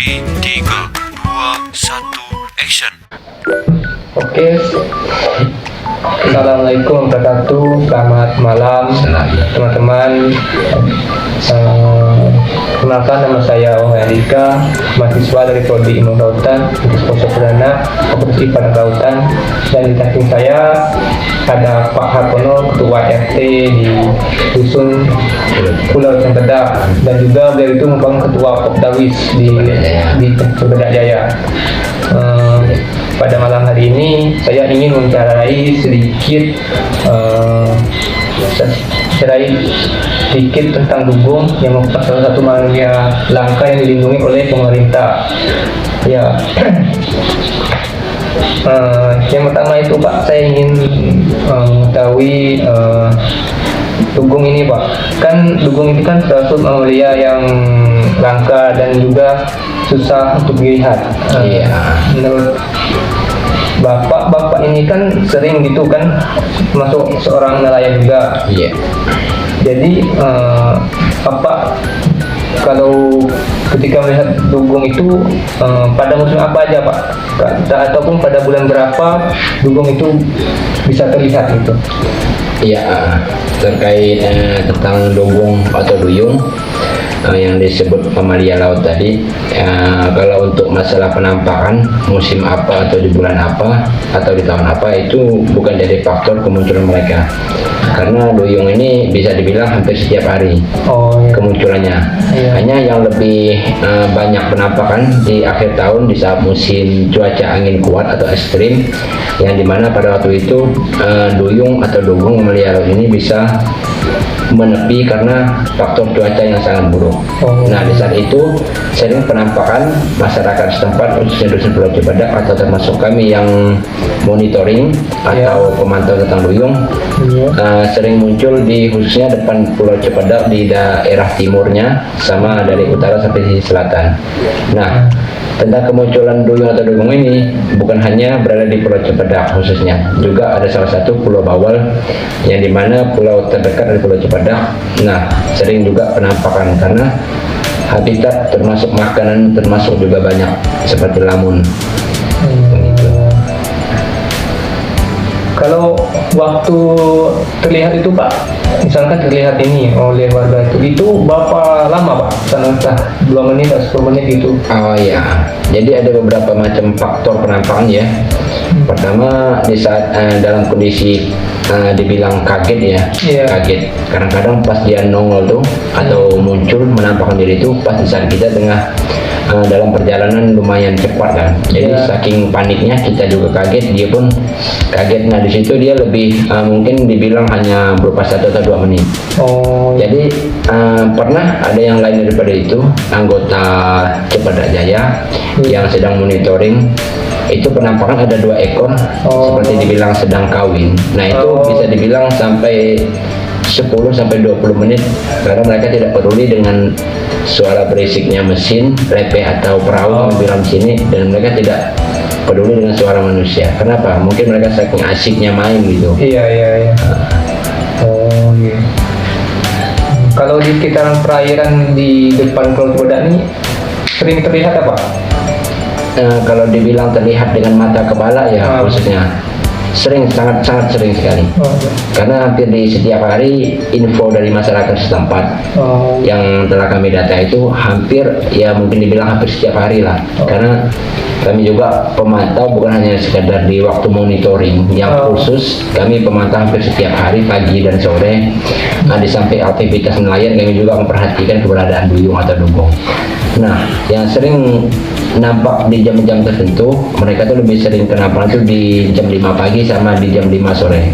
Ready, 3, 2, 1, action. Oke, Assalamualaikum warahmatullahi wabarakatuh. Selamat malam teman-teman. Kenalkan, nama saya Ong Erika, mahasiswa dari Prodi Ilmu Kelautan, Fakultas Perdana, Fakultas IPA dan Kelautan. Dan di samping saya ada Pak Hartono, Ketua RT di Dusun Pulau Cempedak, dan juga beliau itu merupakan Ketua Kopdawis di Cempedak Jaya. Pada malam hari ini saya ingin membicarakan sedikit tentang dugong yang merupakan salah satu marga langka yang dilindungi oleh pemerintah. Ya, yang pertama itu Pak, saya ingin mengetahui dugong ini Pak. Kan dugong itu kan salah satu mamalia yang langka dan juga susah untuk dilihat. Menurut Bapak ini kan sering gitu kan, masuk seorang nelayan juga. Jadi Bapak kalau ketika melihat dugong itu pada musim apa aja Pak? Ataupun pada bulan berapa dugong itu bisa terlihat gitu? Iya, terkait tentang dugong atau duyung yang disebut mamalia laut tadi, kalau untuk masalah penampakan musim apa atau di bulan apa atau di tahun apa itu bukan dari faktor kemunculan mereka, karena duyung ini bisa dibilang hampir setiap hari kemunculannya. Hanya yang lebih banyak penampakan di akhir tahun di saat musim cuaca angin kuat atau ekstrim, yang dimana pada waktu itu duyung atau dugong mamalia laut ini bisa menepi karena faktor cuaca yang sangat buruk. Nah, di saat itu sering penampakan masyarakat setempat, khususnya Dusun Pulau Cempedak atau termasuk kami yang monitoring atau pemantau tentang duyung, sering muncul di khususnya depan Pulau Cempedak di daerah timurnya sama dari utara sampai sisi selatan. Nah, tentang kemunculan duyung atau dugong ini bukan hanya berada di Pulau Cempedak khususnya, juga ada salah satu Pulau Bawal yang dimana pulau terdekat dari Pulau Cempedak. Nah, sering juga penampakan karena habitat termasuk makanan termasuk juga banyak seperti lamun. Kalau waktu terlihat itu Pak, misalkan terlihat ini oleh warga itu berapa lama Pak? Entah 2 menit atau 10 menit gitu. Oh iya, jadi ada beberapa macam faktor penampakan ya. Pertama, di saat dalam kondisi dibilang kaget ya, kaget. Kadang-kadang pas dia nongol tuh atau muncul menampakkan diri itu pas di saat kita tengah dalam perjalanan lumayan cepat kan. Jadi saking paniknya kita juga kaget, dia pun kaget. Nah, di situ dia lebih mungkin dibilang hanya berupa 1 atau 2 menit. Jadi pernah ada yang lain daripada itu, anggota Cempedak Jaya yang sedang monitoring. Itu penampakan ada 2 ekor seperti dibilang sedang kawin. Nah, itu bisa dibilang sampai 10 sampai 20 menit karena mereka tidak peduli dengan suara berisiknya mesin, repeh atau perahu bilang sini, dan mereka tidak peduli dengan suara manusia. Kenapa? Mungkin mereka saking asiknya main gitu. Iya. Kalau di sekitaran perairan di depan Pulau Cempedak ini sering terlihat apa? Kalau dibilang terlihat dengan mata kepala ya khususnya sering, sangat sering sekali. Karena hampir di setiap hari info dari masyarakat setempat yang telah kami data itu hampir ya mungkin dibilang hampir setiap hari lah. Karena kami juga pemantau bukan hanya sekedar di waktu monitoring yang khusus, kami pemantau hampir setiap hari pagi dan sore. Nah, di samping aktivitas nelayan kami juga memperhatikan keberadaan duyung atau dugong. Nah, yang sering nampak di jam-jam tertentu, mereka tuh lebih sering penampakan tuh di jam 5 pagi sama di jam 5 sore.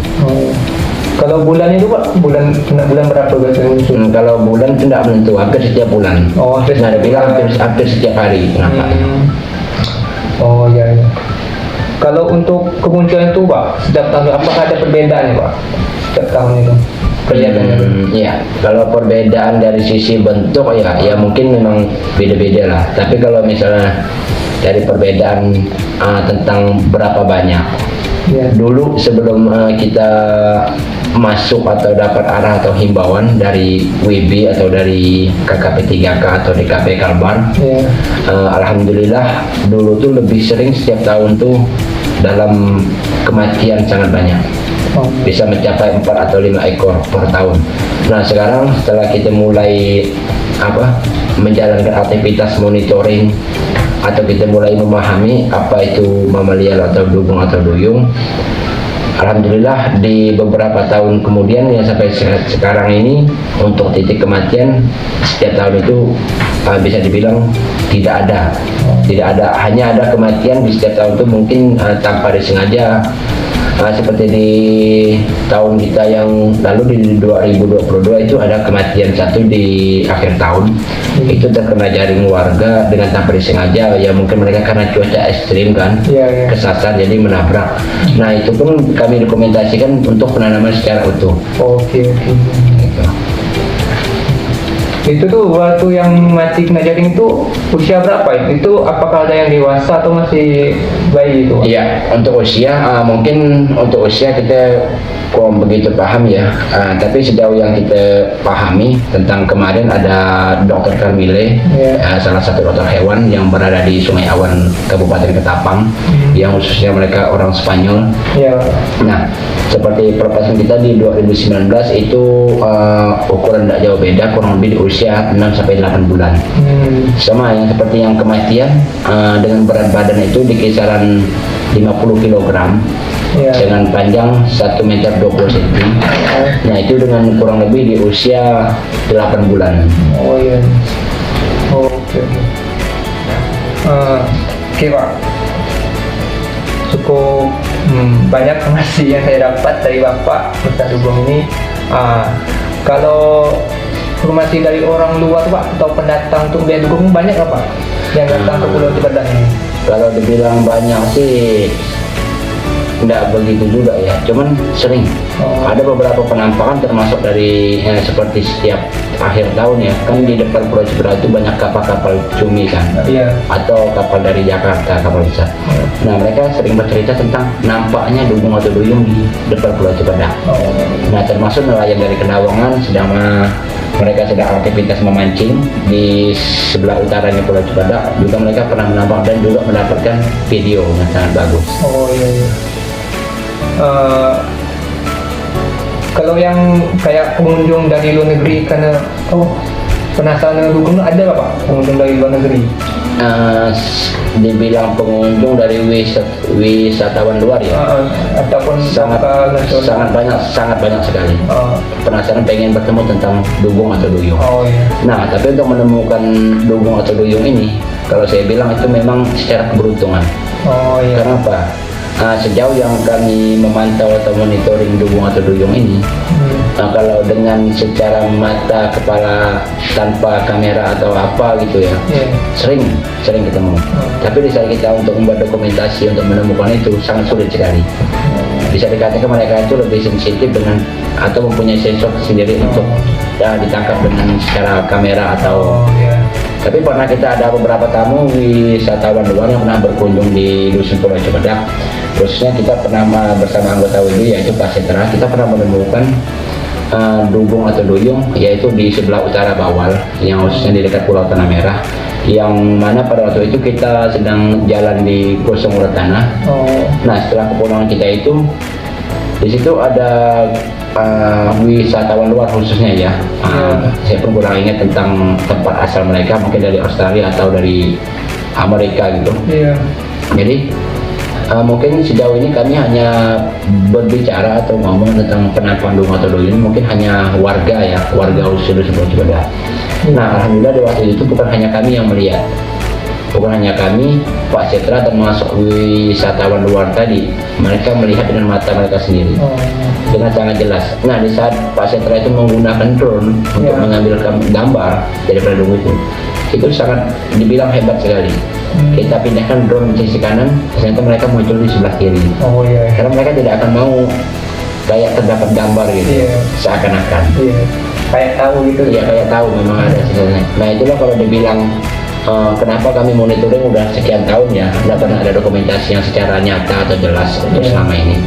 Kalau bulan itu Pak, bulan berapa biasanya muncul? Kalau bulan itu tidak menentu, hampir setiap bulan. Nah, dibilang hampir setiap hari nampak. Iya. Kalau untuk kemunculan itu Pak, setiap tahun apakah ada perbedaan Pak? Setiap tahun itu kelihatannya. Ya, kalau perbedaan dari sisi bentuk ya mungkin memang beda-beda lah. Tapi kalau misalnya dari perbedaan tentang berapa banyak, dulu sebelum kita masuk atau dapat arah atau himbauan dari WB atau dari KKP 3K atau DKP Kalbar. Iya. Alhamdulillah dulu tuh lebih sering setiap tahun tuh dalam kematian sangat banyak, Oh. bisa mencapai 4 atau 5 ekor per tahun. Nah sekarang setelah kita mulai menjalankan aktivitas monitoring atau kita mulai memahami apa itu mamalia atau dugong atau duyung, alhamdulillah di beberapa tahun kemudian yang sampai sekarang ini untuk titik kematian setiap tahun itu bisa dibilang tidak ada, hanya ada kematian di setiap tahun itu mungkin tanpa disengaja. Seperti di tahun kita yang lalu di 2022 itu ada kematian satu di akhir tahun, itu terkena jaring warga dengan tanpa disengaja, ya mungkin mereka karena cuaca ekstrim kan, Iya. kesasar jadi menabrak. Nah itu pun kami dokumentasikan untuk penanaman secara utuh. Oke. Gitu. Itu tuh waktu yang mati kena jaring itu usia berapa ya? Itu apakah ada yang dewasa atau masih bayi itu? Iya, untuk usia mungkin untuk usia kita kurang begitu paham ya. Tapi sejauh yang kita pahami tentang kemarin ada Dokter Carmile, salah satu dokter hewan yang berada di Sungai Awan, Kabupaten Ketapang, yang khususnya mereka orang Spanyol. Iya. Nah, seperti perpasan kita di 2019 itu ukuran tidak jauh beda, kurang lebih di usia 6-8 bulan. Sama yang seperti yang kematian dengan berat badan itu di kisaran 50 kg. Iya. Dengan panjang 1 meter 20 cm. Nah itu dengan kurang lebih di usia 8 bulan. Oh iya. Oke. Oke Pak. Cukup banyak informasi yang saya dapat dari Bapak tentang dugong ini. Kalau informasi dari orang luar Pak atau pendatang untuk melihat dugong banyak nggak Pak yang datang ke Pulau Cibadak ini? Kalau dibilang banyak sih enggak begitu juga ya, cuman sering. Ada beberapa penampakan termasuk dari seperti setiap akhir tahun ya, kan di depan Pulau Cibadak itu banyak kapal-kapal cumi kan, Iya. atau kapal dari Jakarta, kapal besar. Nah mereka sering bercerita tentang nampaknya dugong atau duyung di depan Pulau Cibadak. Nah termasuk nelayan dari Kendawangan sedang mereka sedang aktivitas memancing di sebelah utaranya Pulau Cibadak, juga mereka pernah menampak dan juga mendapatkan video yang sangat bagus. Oh iya. Kalau yang kayak pengunjung dari luar negeri karena penasaran dengan dugong ada nggak Pak pengunjung dari luar negeri? Dibilang pengunjung dari wisatawan luar ya, Ataupun sangat nasional? sangat banyak sekali. Penasaran pengen bertemu tentang dugong atau duyung. Oh iya. Nah tapi untuk menemukan dugong atau duyung ini, kalau saya bilang itu memang secara keberuntungan. Oh iya. Kenapa? Sejauh yang kami memantau atau monitoring dugong atau duyung ini, kalau dengan secara mata kepala tanpa kamera atau apa gitu ya, sering ketemu. Tapi di saat kita untuk membuat dokumentasi untuk menemukan itu sangat sulit sekali. Bisa dikatakan mereka itu lebih sensitif dengan atau mempunyai sensor sendiri untuk ditangkap dengan secara kamera atau. Tapi pernah kita ada beberapa tamu wisatawan luar yang pernah berkunjung di Dusun Pulau Cibadak, khususnya kita pernah bersama anggota WB yaitu Pak Setra, kita pernah menemukan dugong atau duyung yaitu di sebelah utara Bawal yang khususnya di dekat Pulau Tanah Merah, yang mana pada waktu itu kita sedang jalan di Gosong Tanah. Nah setelah kepulangan kita itu di situ ada wisatawan luar khususnya ya. Saya pun kurang ingat tentang tempat asal mereka, mungkin dari Australia atau dari Amerika gitu. Jadi mungkin sejauh ini kami hanya berbicara atau ngomong tentang penampakan dugong atau duyung mungkin hanya warga usul Pulau Cibadak. Nah alhamdulillah di waktu itu bukan hanya kami yang melihat, bukan hanya kami, Pak Setra termasuk wisatawan luar tadi, mereka melihat dengan mata mereka sendiri dengan sangat jelas. Nah di saat Pak Setra itu menggunakan drone untuk mengambil gambar daripada dugong itu sangat dibilang hebat sekali. Kita pindahkan drone di sisi kanan, ternyata mereka muncul di sebelah kiri. Karena mereka tidak akan mau kayak terdapat gambar gitu, seakan-akan. Kayak tahu gitu. Iya kayak tahu memang ada sisanya. Nah itulah kalau dibilang kenapa kami monitoring udah sekian tahun ya, tidak pernah ada dokumentasi yang secara nyata atau jelas untuk selama ini.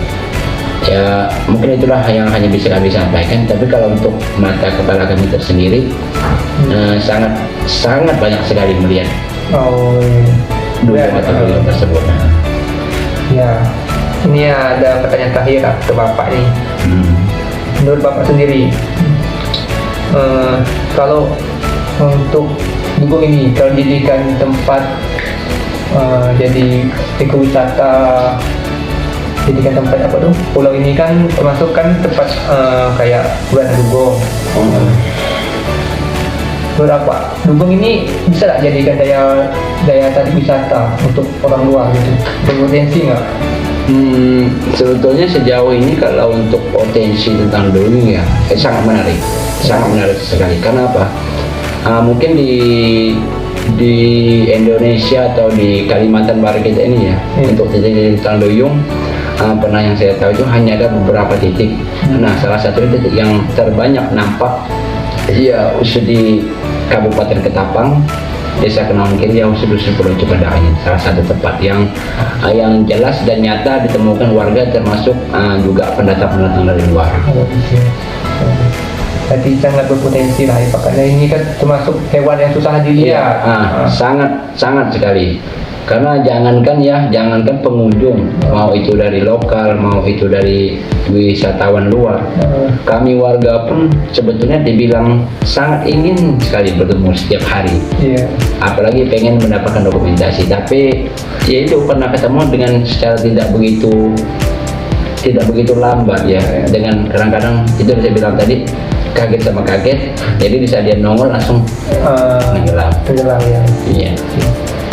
Ya mungkin itulah yang hanya bisa kami sampaikan. Tapi kalau untuk mata kepala kami tersendiri, sangat sangat banyak sekali melihat Oh, duyung atau duyung tersebut. ya. Ini ada pertanyaan terakhir ke Bapak nih. Menurut Bapak sendiri, kalau untuk dugong ini kalau dijadikan tempat jadi ekowisata, jadikan tempat apa tuh? Pulau ini kan termasuk kan tempat kayak bulan dugong. Menurut apa? Dugong ini bisa nggak jadikan daya tarik wisata untuk orang luar gitu? Berpotensi nggak? Sebetulnya sejauh ini kalau untuk potensi tentang duyung ya sangat menarik sekali. Karena apa? Mungkin di Indonesia atau di Kalimantan Barat kita ini ya, untuk titik tentang duyung, pernah yang saya tahu itu hanya ada beberapa titik. Nah, salah satu titik yang terbanyak nampak ya di Kabupaten Ketapang, Desa Kenongkin, yang Dusun Pulau Cibadak ini salah satu tempat yang jelas dan nyata ditemukan warga, termasuk juga pendatang dari luar. Berarti sangat berpotensi lah ya Pak, karena ini kan termasuk hewan yang susah dilihat. Sangat sekali. Karena jangankan pengunjung, mau itu dari lokal, mau itu dari wisatawan luar, kami warga pun sebetulnya dibilang sangat ingin sekali bertemu setiap hari. Apalagi pengen mendapatkan dokumentasi, tapi ya itu pernah ketemu dengan secara tidak begitu lambat ya, dengan kadang-kadang itu saya bilang tadi, kaget sama kaget, jadi bisa dia nongol langsung tenggelam ya. Iya.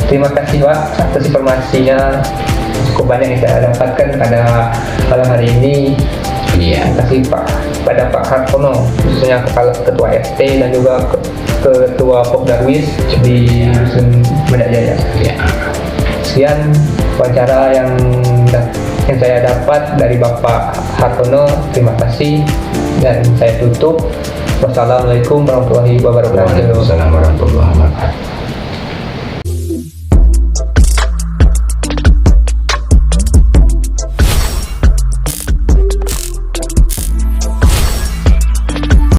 Terima kasih Pak atas informasinya, cukup banyak yang saya dapatkan pada malam hari ini. Iya. Terima kasih Pak pada Pak Hartono, khususnya kepala ketua RT dan juga ketua Pok Darwis di Dusun Banda Jaya. Iya. Sekian wawancara yang saya dapat dari Bapak Hartono. Terima kasih dan saya tutup. Wassalamualaikum warahmatullahi wabarakatuh. Waalaikumsalam warahmatullahi wabarakatuh.